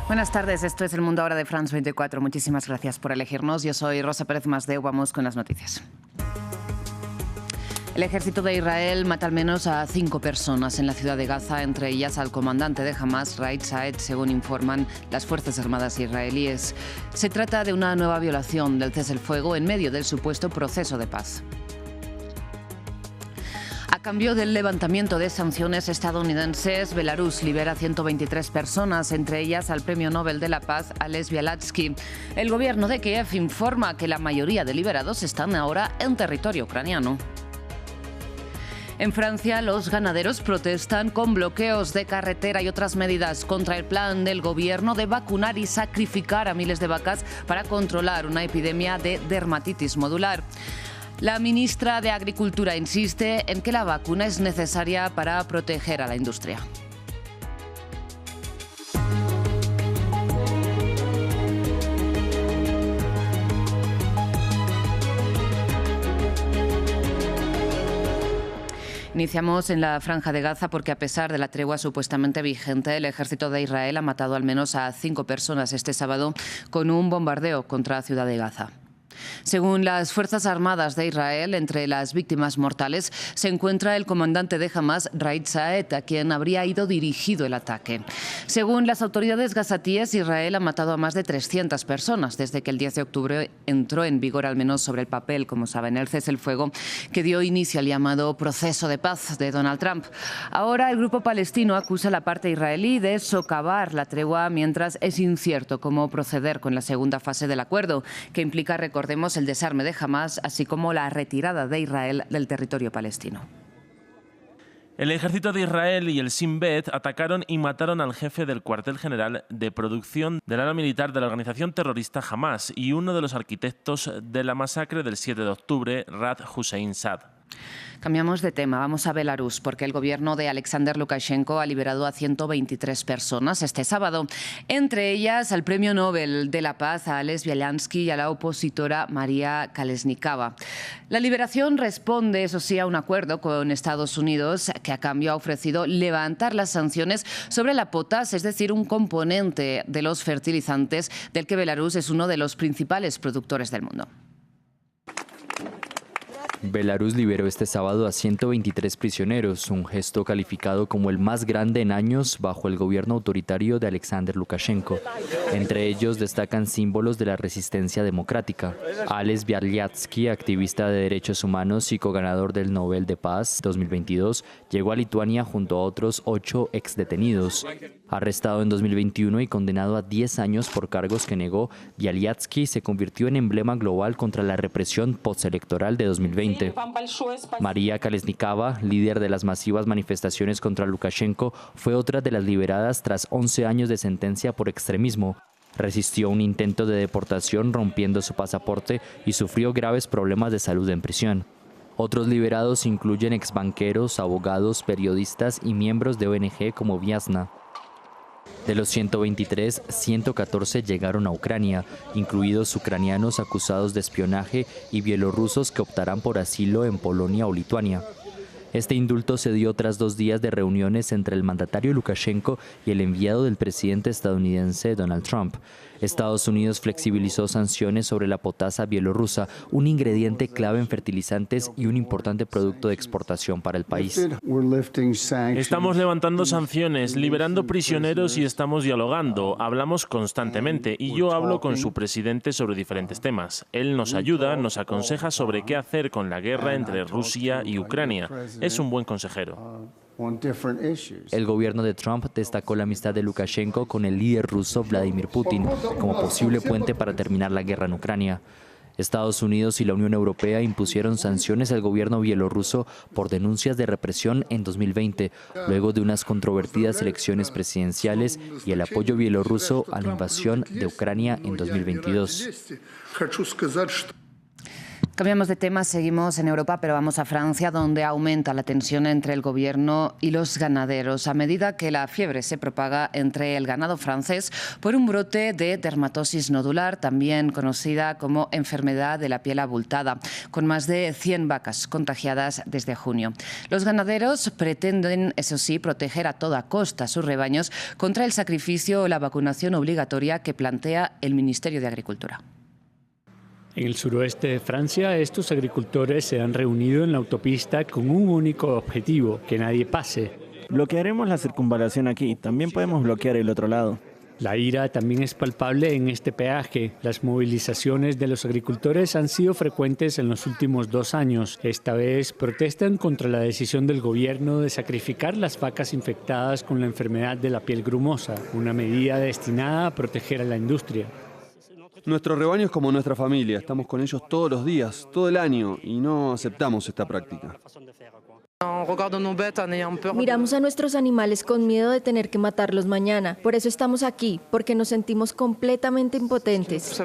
Buenas tardes, esto es El Mundo Ahora de France 24. Muchísimas gracias por elegirnos. Yo soy Rosa Pérez Masdeu, vamos con las noticias. El ejército de Israel mata al menos a 5 personas en la ciudad de Gaza, entre ellas al comandante de Hamas, Raed Saed, según informan las Fuerzas Armadas israelíes. Se trata de una nueva violación del cese el fuego en medio del supuesto proceso de paz. A cambio del levantamiento de sanciones estadounidenses, Belarus libera a 123 personas, entre ellas al Premio Nobel de la Paz, Ales Bialiatski. El gobierno de Kiev informa que la mayoría de liberados están ahora en territorio ucraniano. En Francia, los ganaderos protestan con bloqueos de carretera y otras medidas contra el plan del gobierno de vacunar y sacrificar a miles de vacas para controlar una epidemia de dermatitis nodular. La ministra de Agricultura insiste en que la vacuna es necesaria para proteger a la industria. Iniciamos en la Franja de Gaza porque, a pesar de la tregua supuestamente vigente, el ejército de Israel ha matado al menos a 5 personas este sábado con un bombardeo contra la ciudad de Gaza. Según las Fuerzas Armadas de Israel, entre las víctimas mortales se encuentra el comandante de Hamas, Raed Saed, a quien habría ido dirigido el ataque. Según las autoridades gazatíes, Israel ha matado a más de 300 personas desde que el 10 de octubre entró en vigor, al menos sobre el papel, como saben, el cese el fuego que dio inicio al llamado proceso de paz de Donald Trump. Ahora el grupo palestino acusa a la parte israelí de socavar la tregua, mientras es incierto cómo proceder con la segunda fase del acuerdo, que implica, recordemos, el desarme de Hamas, así como la retirada de Israel del territorio palestino. El ejército de Israel y el Shin Bet atacaron y mataron al jefe del cuartel general de producción del ala militar de la organización terrorista Hamas y uno de los arquitectos de la masacre del 7 de octubre, Raad Hussein Saad. Cambiamos de tema, vamos a Belarus, porque el gobierno de Alexander Lukashenko ha liberado a 123 personas este sábado, entre ellas al Premio Nobel de la Paz, a Ales Bialiatski, y a la opositora María Kalesnikava. La liberación responde, eso sí, a un acuerdo con Estados Unidos, que a cambio ha ofrecido levantar las sanciones sobre la potas, es decir, un componente de los fertilizantes del que Belarus es uno de los principales productores del mundo. Belarus liberó este sábado a 123 prisioneros, un gesto calificado como el más grande en años bajo el gobierno autoritario de Alexander Lukashenko. Entre ellos destacan símbolos de la resistencia democrática. Ales Bialiatski, activista de derechos humanos y coganador del Nobel de Paz 2022, llegó a Lituania junto a otros 8 exdetenidos. Arrestado en 2021 y condenado a 10 años por cargos que negó, Bialiatski se convirtió en emblema global contra la represión postelectoral de 2020. María Kalesnikava, líder de las masivas manifestaciones contra Lukashenko, fue otra de las liberadas tras 11 años de sentencia por extremismo. Resistió un intento de deportación rompiendo su pasaporte y sufrió graves problemas de salud en prisión. Otros liberados incluyen exbanqueros, abogados, periodistas y miembros de ONG como Viasna. De los 123, 114 llegaron a Ucrania, incluidos ucranianos acusados de espionaje y bielorrusos que optarán por asilo en Polonia o Lituania. Este indulto se dio tras 2 días de reuniones entre el mandatario Lukashenko y el enviado del presidente estadounidense Donald Trump. Estados Unidos flexibilizó sanciones sobre la potasa bielorrusa, un ingrediente clave en fertilizantes y un importante producto de exportación para el país. Estamos levantando sanciones, liberando prisioneros y estamos dialogando. Hablamos constantemente y yo hablo con su presidente sobre diferentes temas. Él nos ayuda, nos aconseja sobre qué hacer con la guerra entre Rusia y Ucrania. Es un buen consejero. El gobierno de Trump destacó la amistad de Lukashenko con el líder ruso Vladimir Putin como posible puente para terminar la guerra en Ucrania. Estados Unidos y la Unión Europea impusieron sanciones al gobierno bielorruso por denuncias de represión en 2020, luego de unas controvertidas elecciones presidenciales y el apoyo bielorruso a la invasión de Ucrania en 2022. Cambiamos de tema, seguimos en Europa, pero vamos a Francia, donde aumenta la tensión entre el gobierno y los ganaderos a medida que la fiebre se propaga entre el ganado francés por un brote de dermatosis nodular, también conocida como enfermedad de la piel abultada, con más de 100 vacas contagiadas desde junio. Los ganaderos pretenden, eso sí, proteger a toda costa sus rebaños contra el sacrificio o la vacunación obligatoria que plantea el Ministerio de Agricultura. En el suroeste de Francia, estos agricultores se han reunido en la autopista con un único objetivo: que nadie pase. Bloquearemos la circunvalación aquí, también podemos bloquear el otro lado. La ira también es palpable en este peaje. Las movilizaciones de los agricultores han sido frecuentes en los últimos 2 años. Esta vez protestan contra la decisión del gobierno de sacrificar las vacas infectadas con la enfermedad de la piel grumosa, una medida destinada a proteger a la industria. Nuestro rebaño es como nuestra familia, estamos con ellos todos los días, todo el año, y no aceptamos esta práctica. Miramos a nuestros animales con miedo de tener que matarlos mañana. Por eso estamos aquí, porque nos sentimos completamente impotentes.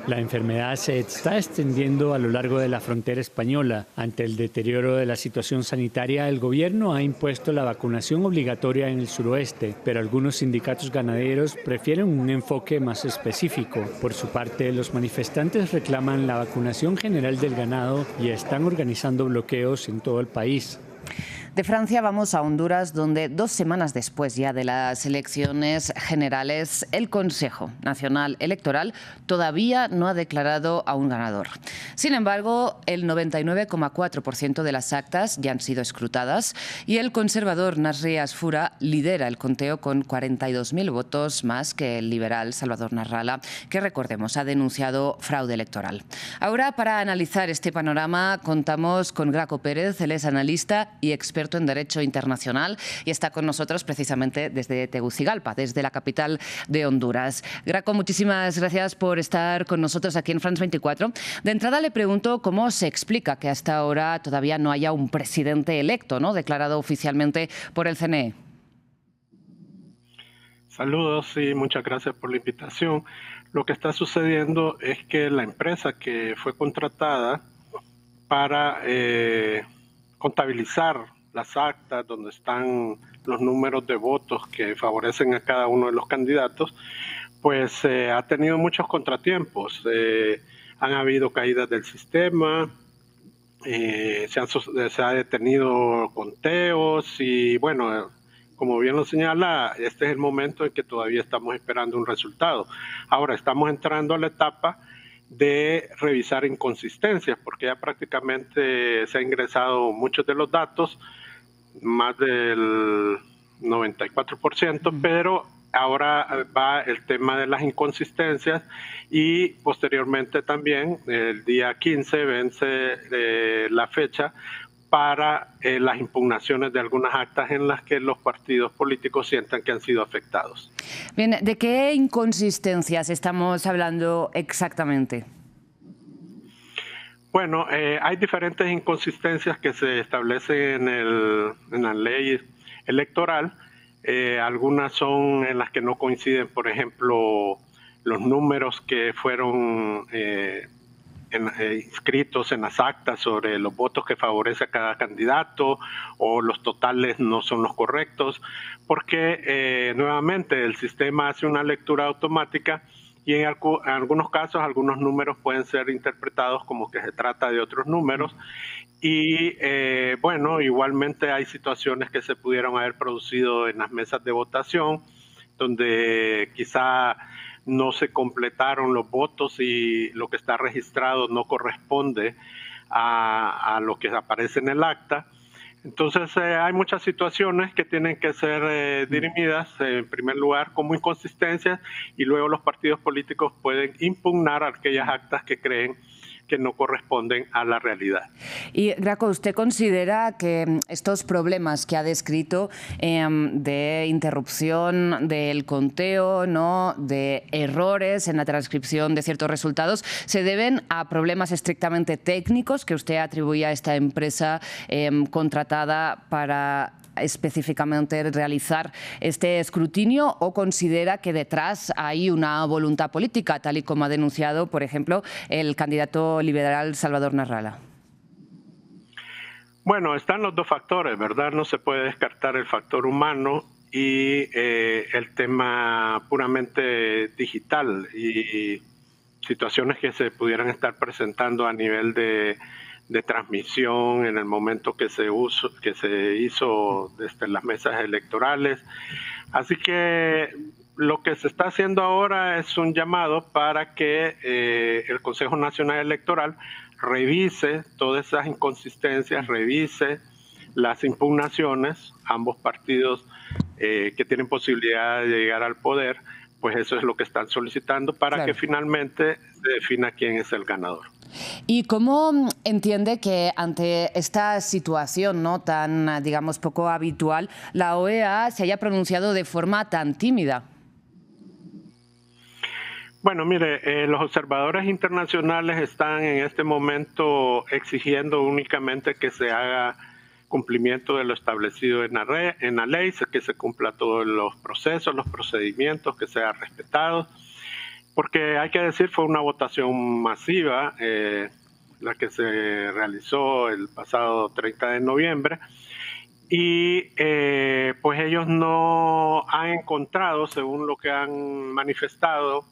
La enfermedad se está extendiendo a lo largo de la frontera española. Ante el deterioro de la situación sanitaria, el gobierno ha impuesto la vacunación obligatoria en el suroeste, pero algunos sindicatos ganaderos prefieren un enfoque más específico. Por su parte, los manifestantes reclaman la vacunación general del ganado y están organizando bloqueos en todo el país. De Francia vamos a Honduras, donde 2 semanas después ya de las elecciones generales, el Consejo Nacional Electoral todavía no ha declarado a un ganador. Sin embargo, el 99,4% de las actas ya han sido escrutadas y el conservador Nasri Asfura lidera el conteo con 42.000 votos más que el liberal Salvador Narrala, que recordemos ha denunciado fraude electoral. Ahora, para analizar este panorama, contamos con Graco Pérez. Él es analista y experto en Derecho Internacional y está con nosotros precisamente desde Tegucigalpa, desde la capital de Honduras. Graco, muchísimas gracias por estar con nosotros aquí en France 24. De entrada le pregunto cómo se explica que hasta ahora todavía no haya un presidente electo, ¿no?, declarado oficialmente por el CNE. Saludos y muchas gracias por la invitación. Lo que está sucediendo es que la empresa que fue contratada para contabilizar las actas donde están los números de votos que favorecen a cada uno de los candidatos, pues ha tenido muchos contratiempos. Han habido caídas del sistema, se ha detenido conteos y bueno, como bien lo señala, este es el momento en que todavía estamos esperando un resultado. Ahora estamos entrando a la etapa de revisar inconsistencias, porque ya prácticamente se ha ingresado muchos de los datos, más del 94%, pero ahora va el tema de las inconsistencias y posteriormente también el día 15 vence la fecha para las impugnaciones de algunas actas en las que los partidos políticos sientan que han sido afectados. Bien, ¿de qué inconsistencias estamos hablando exactamente? Bueno, hay diferentes inconsistencias que se establecen en la ley electoral. Algunas son en las que no coinciden, por ejemplo, los números que fueron inscritos en las actas sobre los votos que favorece a cada candidato, o los totales no son los correctos, porque nuevamente el sistema hace una lectura automática y en algunos casos algunos números pueden ser interpretados como que se trata de otros números y bueno, igualmente hay situaciones que se pudieron haber producido en las mesas de votación donde quizá no se completaron los votos y lo que está registrado no corresponde a lo que aparece en el acta. Entonces hay muchas situaciones que tienen que ser dirimidas en primer lugar como inconsistencias y luego los partidos políticos pueden impugnar aquellas actas que creen que no corresponden a la realidad. Y Graco, ¿usted considera que estos problemas que ha descrito de interrupción del conteo, ¿no?, de errores en la transcripción de ciertos resultados, se deben a problemas estrictamente técnicos que usted atribuye a esta empresa contratada para específicamente realizar este escrutinio o considera que detrás hay una voluntad política, tal y como ha denunciado, por ejemplo, el candidato liberal Salvador Narrala? Bueno, están los dos factores, ¿verdad? No se puede descartar el factor humano y el tema puramente digital y situaciones que se pudieran estar presentando a nivel de transmisión en el momento que se hizo desde las mesas electorales. Así que lo que se está haciendo ahora es un llamado para que el Consejo Nacional Electoral revise todas esas inconsistencias, revise las impugnaciones, ambos partidos que tienen posibilidad de llegar al poder, pues eso es lo que están solicitando para que finalmente se defina quién es el ganador. ¿Y cómo entiende que ante esta situación no tan, digamos, poco habitual, la OEA se haya pronunciado de forma tan tímida? Bueno, mire, los observadores internacionales están en este momento exigiendo únicamente que se haga cumplimiento de lo establecido en la ley, que se cumpla todos los procesos, los procedimientos, que sea respetado, porque hay que decir, fue una votación masiva la que se realizó el pasado 30 de noviembre, y pues ellos no han encontrado, según lo que han manifestado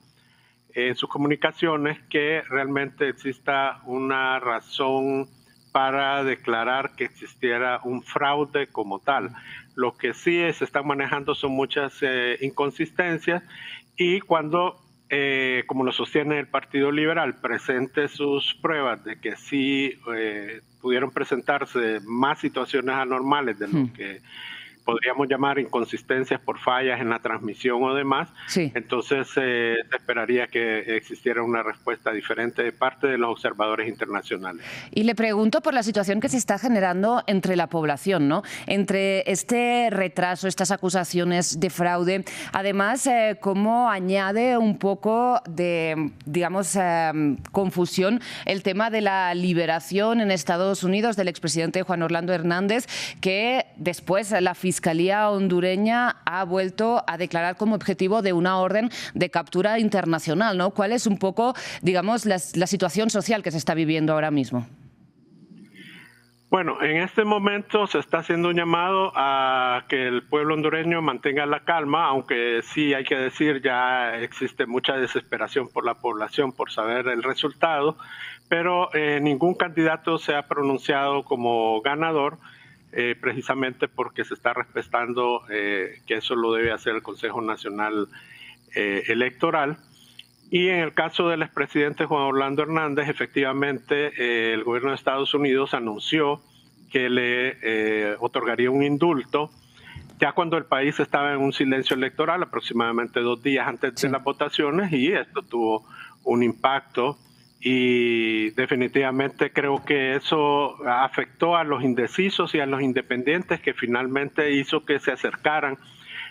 en sus comunicaciones, que realmente exista una razón para declarar que existiera un fraude como tal. Lo que sí se están manejando son muchas inconsistencias, y cuando, como lo sostiene el Partido Liberal, presente sus pruebas de que sí pudieron presentarse más situaciones anormales de lo que podríamos llamar inconsistencias por fallas en la transmisión o demás, entonces se esperaría que existiera una respuesta diferente de parte de los observadores internacionales. Y le pregunto por la situación que se está generando entre la población, ¿no? Entre este retraso, estas acusaciones de fraude, además, cómo añade un poco de, digamos, confusión el tema de la liberación en Estados Unidos del expresidente Juan Orlando Hernández, que después la Fiscalía hondureña ha vuelto a declarar como objetivo de una orden de captura internacional, ¿no? ¿Cuál es un poco, digamos, la situación social que se está viviendo ahora mismo? Bueno, en este momento se está haciendo un llamado a que el pueblo hondureño mantenga la calma, aunque sí hay que decir, ya existe mucha desesperación por la población por saber el resultado, pero ningún candidato se ha pronunciado como ganador, precisamente porque se está respetando que eso lo debe hacer el Consejo Nacional Electoral. Y en el caso del expresidente Juan Orlando Hernández, efectivamente el gobierno de Estados Unidos anunció que le otorgaría un indulto ya cuando el país estaba en un silencio electoral, aproximadamente 2 días antes de las votaciones, y esto tuvo un impacto. Y definitivamente creo que eso afectó a los indecisos y a los independientes, que finalmente hizo que se acercaran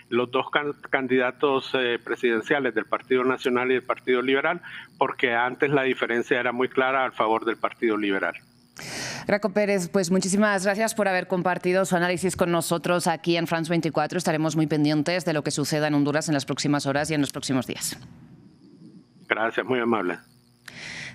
los dos candidatos presidenciales del Partido Nacional y del Partido Liberal, porque antes la diferencia era muy clara al favor del Partido Liberal. Graco Pérez, pues muchísimas gracias por haber compartido su análisis con nosotros aquí en France 24. Estaremos muy pendientes de lo que suceda en Honduras en las próximas horas y en los próximos días. Gracias, muy amable.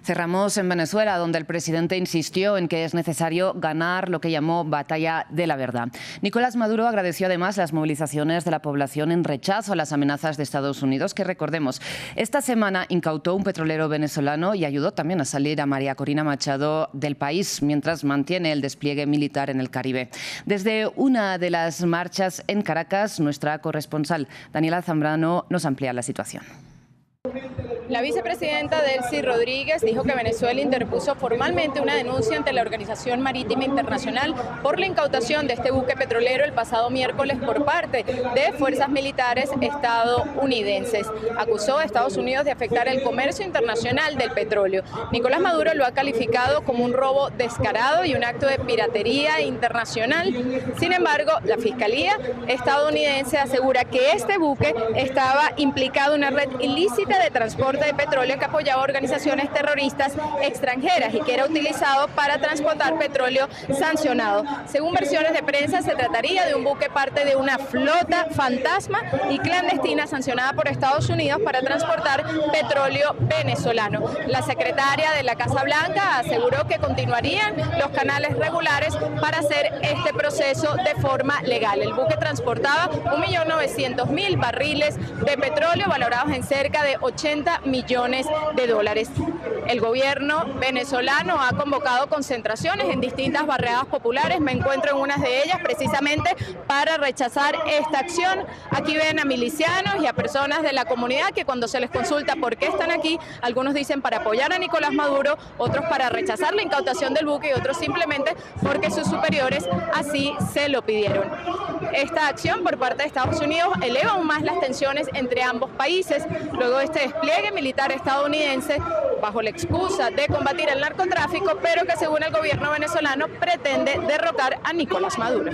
Cerramos en Venezuela, donde el presidente insistió en que es necesario ganar lo que llamó batalla de la verdad. Nicolás Maduro agradeció además las movilizaciones de la población en rechazo a las amenazas de Estados Unidos, que recordemos, esta semana incautó un petrolero venezolano y ayudó también a salir a María Corina Machado del país, mientras mantiene el despliegue militar en el Caribe. Desde una de las marchas en Caracas, nuestra corresponsal Daniela Zambrano nos amplía la situación. La vicepresidenta Delcy Rodríguez dijo que Venezuela interpuso formalmente una denuncia ante la Organización Marítima Internacional por la incautación de este buque petrolero el pasado miércoles por parte de fuerzas militares estadounidenses. Acusó a Estados Unidos de afectar el comercio internacional del petróleo. Nicolás Maduro lo ha calificado como un robo descarado y un acto de piratería internacional. Sin embargo, la Fiscalía estadounidense asegura que este buque estaba implicado en una red ilícita de transporte transporte de petróleo que apoyaba organizaciones terroristas extranjeras y que era utilizado para transportar petróleo sancionado. Según versiones de prensa, se trataría de un buque parte de una flota fantasma y clandestina sancionada por Estados Unidos para transportar petróleo venezolano. La secretaria de la Casa Blanca aseguró que continuarían los canales regulares para hacer este proceso de forma legal. El buque transportaba 1.900.000 barriles de petróleo valorados en cerca de 80 millones de dólares. El gobierno venezolano ha convocado concentraciones en distintas barriadas populares. Me encuentro en unas de ellas precisamente para rechazar esta acción. Aquí ven a milicianos y a personas de la comunidad que cuando se les consulta por qué están aquí, algunos dicen para apoyar a Nicolás Maduro, otros para rechazar la incautación del buque y otros simplemente porque sus superiores así se lo pidieron. Esta acción por parte de Estados Unidos eleva aún más las tensiones entre ambos países, luego de este despliegue militar estadounidense bajo la excusa de combatir el narcotráfico, pero que según el gobierno venezolano pretende derrocar a Nicolás Maduro.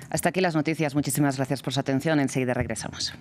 Hasta aquí las noticias. Muchísimas gracias por su atención. Enseguida regresamos.